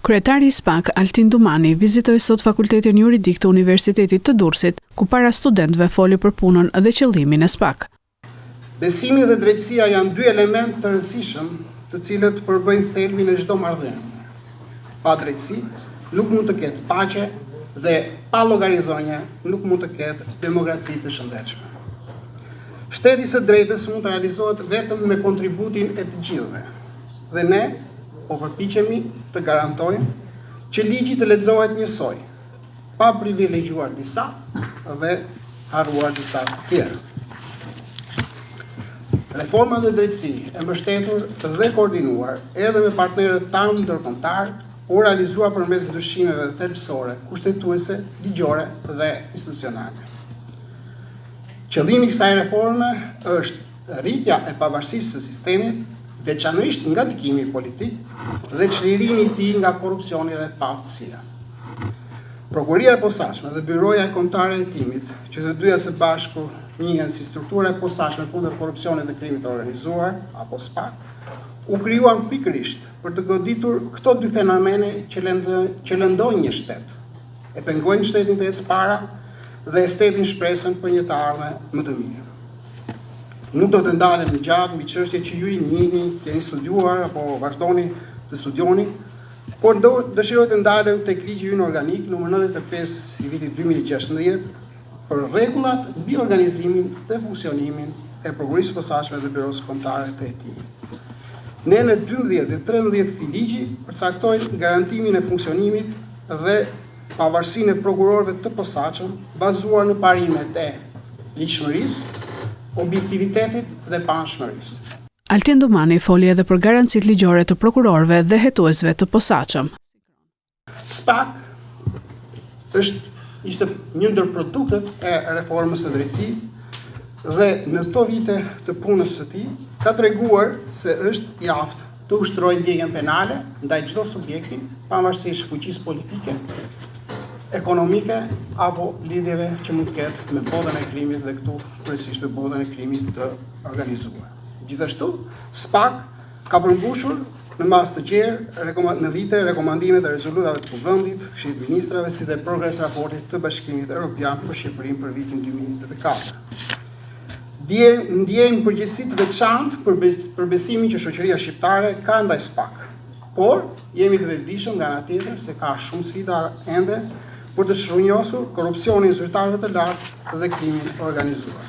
Kryetari i SPAK, Altin Dumani, vizitoi sot Fakultetin Juridik të Universitetit të Durrësit, ku para studentëve foli për punën dhe qëllimin e SPAK. Besimi dhe drejtësia janë dy elementë të rëndësishëm, të cilët përbëjnë thelbin e çdo marrëdhënie. Pa drejtësi nuk mund të ketë paqe dhe pa llogaridhënie nuk mund të ketë demokraci të shëndetshme. Shteti së drejtës mund të realizohet vetëm me kontributin e të gjithëve. Dhe ne po përpiqemi të garantojmë që ligji të lexohet njësoj, pa privilegjuar disa dhe harruar disa të tjerë. Reforma në drejtësi e mbështetur dhe koordinuar edhe me partnerët tanë ndërkombëtar u realizua përmes ndryshimeve thelbësore, kushtetuese, ligjore dhe institucionale. Qëllimi i kësaj reforme është rritja e pavarësisë së sistemit, veçanërisht nga ndikimi politik dhe çlirimi i tij nga korrupsioni dhe paaftësia. Prokuria e posaçme dhe Byroja Kombëtare e Hetimit, që të dyja së bashku njihen si struktura e posaçme kundër korrupsionit dhe krimit të organizuar, apo SPAK, u krijuan pikërisht për të goditur këto dy fenomene që lëndojnë një shtet, e pengojnë shtetin të ecë para dhe e stepin shpresën për një të ardhme më të mirë. Nuk do të ndalem në gjatë mbi çështje që ju i njihni, keni studiuar apo vazhdoni të studioni, por dëshiroj të ndalem tek ligji ynë organik nr. 95 i vitit 2016 për rregullat mbi organizimin dhe funksionimin e Prokurisë së Posaçme dhe Byrosë Kombëtare të Hetimit. Ne në 12 dhe 13 të këtij ligji përcaktojnë garantimin e funksionimit dhe pavarësinë e prokurorëve të posaçëm bazuar në parimet e ligjshmërisë, objektivitetit dhe panshmërisë. Altin Dumani foli edhe për garancitë ligjore të prokurorëve dhe hetuesve të posaçëm. SPAK ishte një ndër produktet e reformës së drejtësisë dhe në këto vite të punës së tij ka treguar se është i aftë të ushtrojë ndjenjen penale ndaj çdo subjekti, pavarësisht fuqisë politike, ekonomike apo lidhjeve që mund të ketë me botën e krimit dhe këtu kryesisht me botën e krimit të organizuar. Gjithashtu, SPAK ka përmbushur në mas të gjerë në vite rekomandimet e rezolutave të Kuvendit, Këshillit të Ministrave si dhe progres raportit të Bashkimit Evropian për Shqipërinë për vitin 2024. Ndjejmë përgjegjësi të veçantë për besimin që shoqëria shqiptare ka ndaj SPAK, por jemi të vetëdijshëm nga ana tjetër se ka shumë sfida ende për të shërunjosur korrupsionin zyrtarëve të lartë dhe krimin organizuar.